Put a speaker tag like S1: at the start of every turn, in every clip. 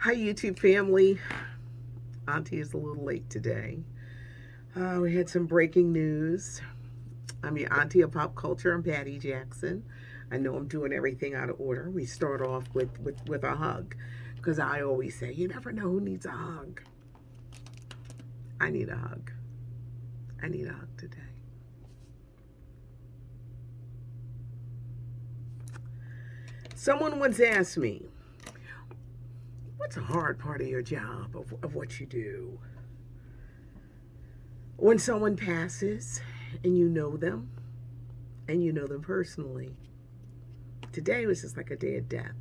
S1: Hi, YouTube family. Auntie is a little late today. We had some breaking news. I'm your auntie of pop culture. I'm Patty Jackson. I know I'm doing everything out of order. We start off with a hug because I always say, you never know who needs a hug. I need a hug. I need a hug today. Someone once asked me, what's a hard part of your job, of what you do? When someone passes and you know them personally. Today was just like a day of death.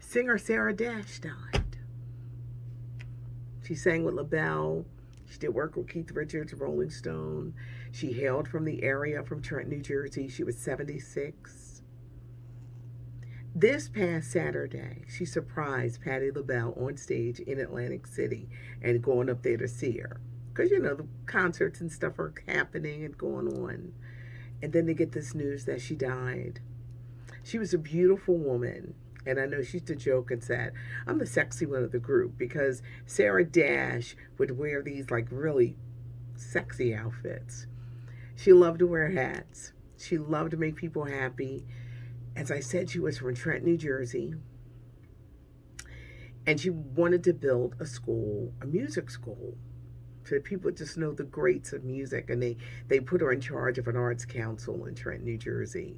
S1: Singer Sarah Dash died. She sang with Labelle. She did work with Keith Richards, Rolling Stone. She hailed from the area from Trenton, New Jersey. She was 76. This past Saturday, she surprised Patti LaBelle on stage in Atlantic City and going up there to see her. Because, the concerts and stuff are happening and going on. And then they get this news that she died. She was a beautiful woman. And I know she used to joke and said, I'm the sexy one of the group because Sarah Dash would wear these like really sexy outfits. She loved to wear hats. She loved to make people happy. As I said, she was from Trenton, New Jersey. And she wanted to build a school, a music school, so that people just know the greats of music. And they put her in charge of an arts council in Trenton, New Jersey.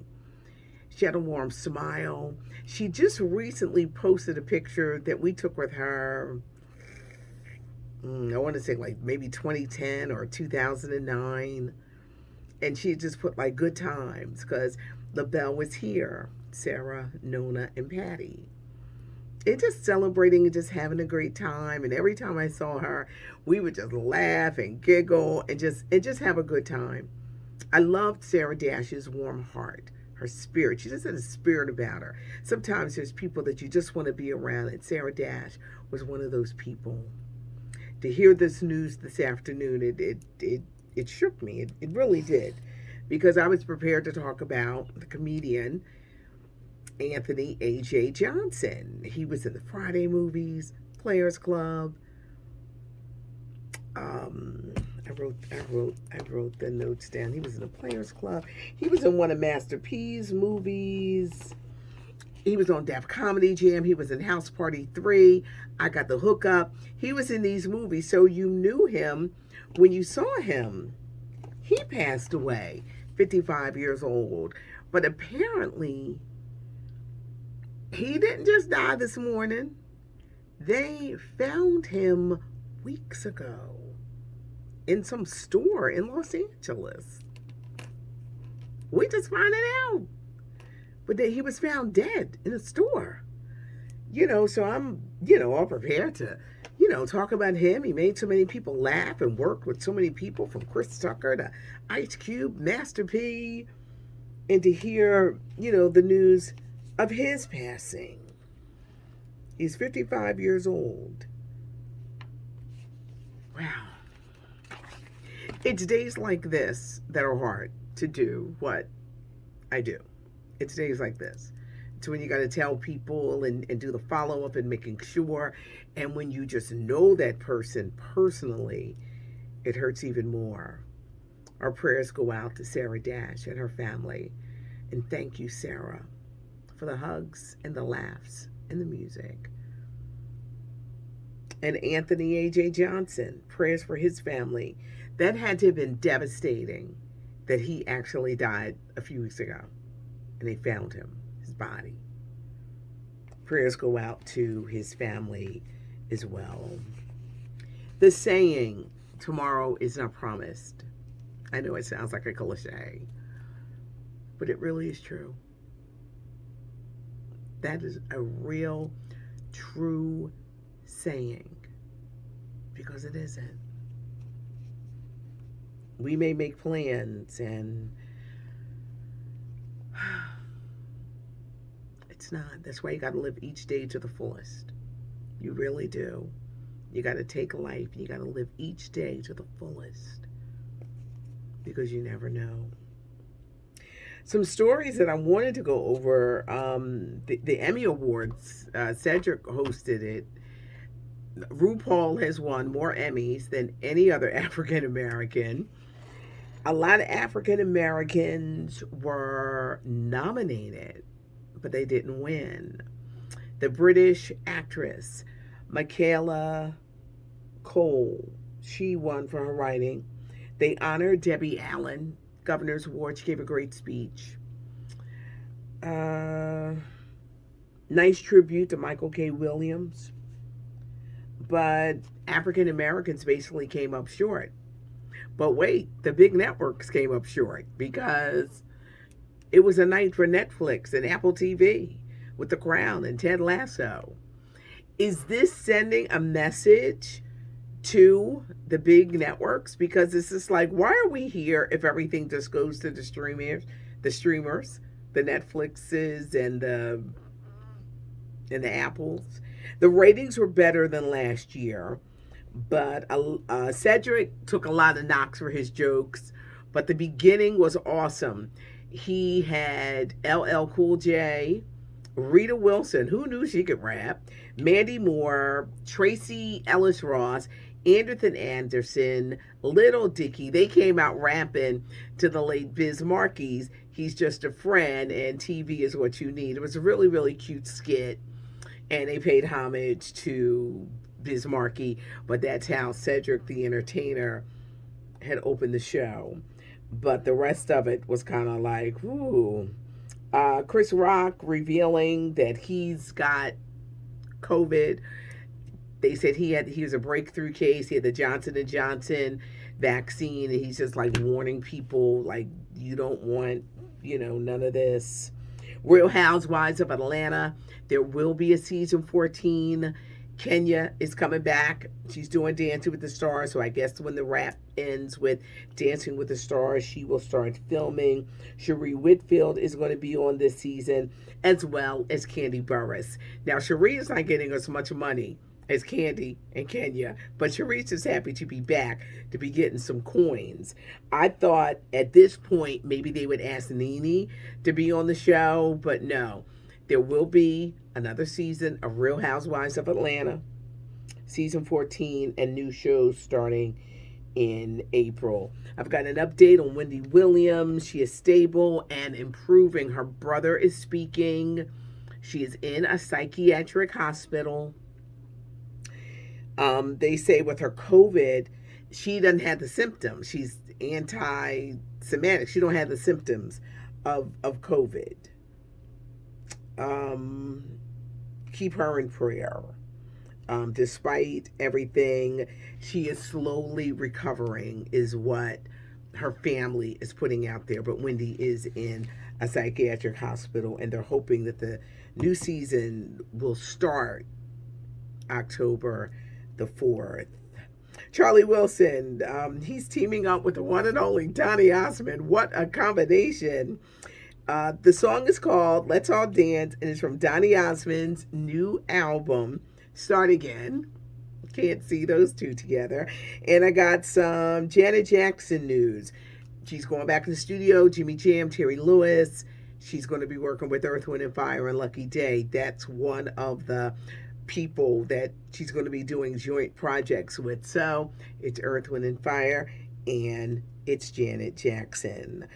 S1: She had a warm smile. She just recently posted a picture that we took with her, I want to say like maybe 2010 or 2009. And she just put like good times because LaBelle was here, Sarah, Nona, and Patty. And just celebrating and just having a great time. And every time I saw her, we would just laugh and giggle and just have a good time. I loved Sarah Dash's warm heart, her spirit. She just had a spirit about her. Sometimes there's people that you just want to be around, and Sarah Dash was one of those people. To hear this news this afternoon, it shook me. It really did, because I was prepared to talk about the comedian Anthony A.J. Johnson. He was in the Friday movies, Players Club. I wrote the notes down. He was in the Players Club. He was in one of Master P's movies. He was on Def Comedy Jam. He was in House Party 3. I Got the Hookup. He was in these movies, so you knew him when you saw him. He passed away, 55 years old. But apparently, he didn't just die this morning. They found him weeks ago in some store in Los Angeles. We just found it out. But he was found dead in a store. So I'm, all prepared to, talk about him. He made so many people laugh and worked with so many people, from Chris Tucker to Ice Cube, Master P, and to hear, the news of his passing. He's 55 years old. Wow. It's days like this that are hard to do what I do. It's days like this. It's when you got to tell people and do the follow-up and making sure. And when you just know that person personally, it hurts even more. Our prayers go out to Sarah Dash and her family. And thank you, Sarah, for the hugs and the laughs and the music. And Anthony A.J. Johnson, prayers for his family. That had to have been devastating that he actually died a few weeks ago. And they found him, his body. Prayers go out to his family as well. The saying, tomorrow is not promised. I know it sounds like a cliche, but it really is true. That is a real, true saying, because it isn't. We may make plans and it's not. That's why you got to live each day to the fullest. You really do. You got to take life. You got to live each day to the fullest, because you never know. Some stories that I wanted to go over, the Emmy Awards, Cedric hosted it. RuPaul has won more Emmys than any other African American. A lot of African Americans were nominated, but they didn't win. The British actress Michaela Cole, she won for her writing. They honored Debbie Allen, Governor's Award. She gave a great speech. Uh, Nice tribute to Michael K. Williams. But African Americans basically came up short. But wait, the big networks came up short because it was a night for Netflix and Apple TV with The Crown and Ted Lasso. Is this sending a message to the big networks? Because it's just like, why are we here if everything just goes to the streamers, the Netflixes and the Apples? The ratings were better than last year, but Cedric took a lot of knocks for his jokes, but the beginning was awesome. He had LL Cool J, Rita Wilson, who knew she could rap, Mandy Moore, Tracy Ellis Ross, Anderson, Little Dicky. They came out rapping to the late Biz Markie's He's Just a Friend and TV is What You Need. It was a really, really cute skit, and they paid homage to Biz Markie, but that's how Cedric the Entertainer had opened the show. But the rest of it was kind of like, ooh. Chris Rock revealing that he's got COVID. They said he was a breakthrough case. He had the Johnson & Johnson vaccine, and he's just like warning people, like, you don't want, none of this. Real Housewives of Atlanta. There will be a season 14. Kenya is coming back. She's doing Dancing with the Stars. So I guess when the rap ends with Dancing with the Stars, she will start filming. Cherie Whitfield is going to be on this season, as well as Candy Burris. Now, Cherie is not getting as much money as Candy and Kenya, but Cherie's just happy to be back, to be getting some coins. I thought at this point maybe they would ask Nene to be on the show, but no. There will be another season of Real Housewives of Atlanta, season 14, and new shows starting in April. I've got an update on Wendy Williams. She is stable and improving. Her brother is speaking. She is in a psychiatric hospital. They say with her COVID, she doesn't have the symptoms. She's anti-Semitic. She don't have the symptoms of COVID. Keep her in prayer. Despite everything, she is slowly recovering, is what her family is putting out there. But Wendy is in a psychiatric hospital, and they're hoping that the new season will start October the 4th. Charlie Wilson, he's teaming up with the one and only Donny Osmond. What a combination. The song is called Let's All Dance, and it's from Donny Osmond's new album, Start Again. Can't see those two together. And I got some Janet Jackson news. She's going back in the studio, Jimmy Jam, Terry Lewis. She's going to be working with Earth, Wind, and Fire and Lucky Day. That's one of the people that she's going to be doing joint projects with. So it's Earth, Wind, and Fire, and it's Janet Jackson.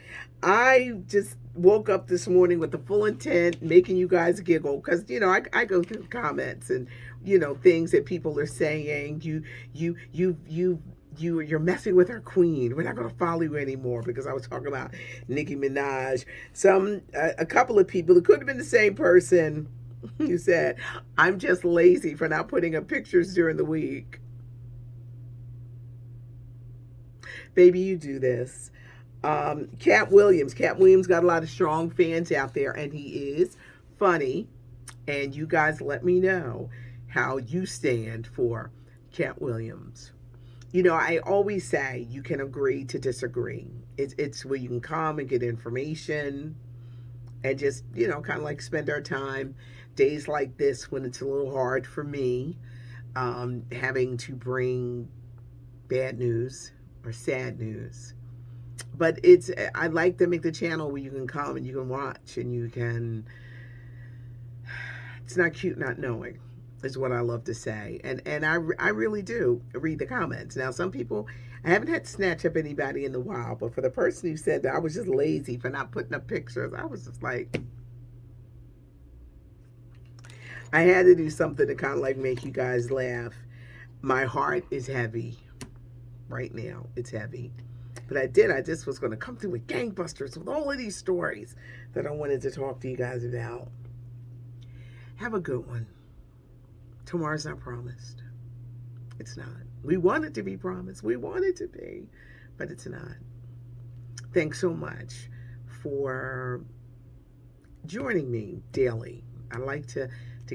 S1: I just woke up this morning with the full intent making you guys giggle because I go through comments and things that people are saying. You're messing with our queen. We're not going to follow you anymore, because I was talking about Nicki Minaj. A couple of people, it could have been the same person, who said, I'm just lazy for not putting up pictures during the week. Baby, you do this. Cat Williams got a lot of strong fans out there, and he is funny. And you guys let me know how you stand for Cat Williams. I always say you can agree to disagree. It's where you can come and get information and just, kind of like spend our time. Days like this when it's a little hard for me, having to bring bad news or sad news. But I like to make the channel where you can come and you can watch and you can. It's not cute not knowing, is what I love to say, and I really do read the comments. Now, some people, I haven't had to snatch up anybody in a while, but for the person who said that I was just lazy for not putting up pictures, I was just like, I had to do something to kind of like make you guys laugh. My heart is heavy right now. It's heavy. But I did. I just was going to come through with gangbusters with all of these stories that I wanted to talk to you guys about. Have a good one. Tomorrow's not promised. It's not. We want it to be promised. We want it to be, but it's not. Thanks so much for joining me daily. I like to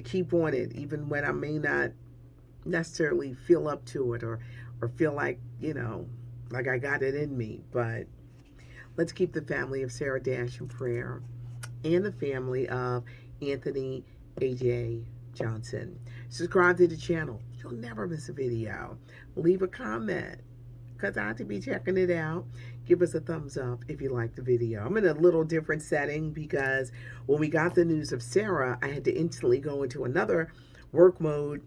S1: keep on it, even when I may not necessarily feel up to it or feel like, like I got it in me. But let's keep the family of Sarah Dash in prayer and the family of Anthony A.J. Johnson. Subscribe to the channel. You'll never miss a video. Leave a comment because I have to be checking it out. Give us a thumbs up if you like the video. I'm in a little different setting because when we got the news of Sarah, I had to instantly go into another work mode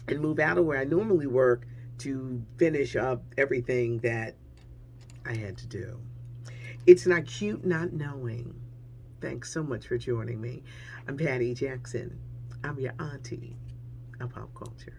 S1: and move out of where I normally work to finish up everything that I had to do. It's not cute not knowing. Thanks so much for joining me. I'm Patty Jackson. I'm your auntie of pop culture.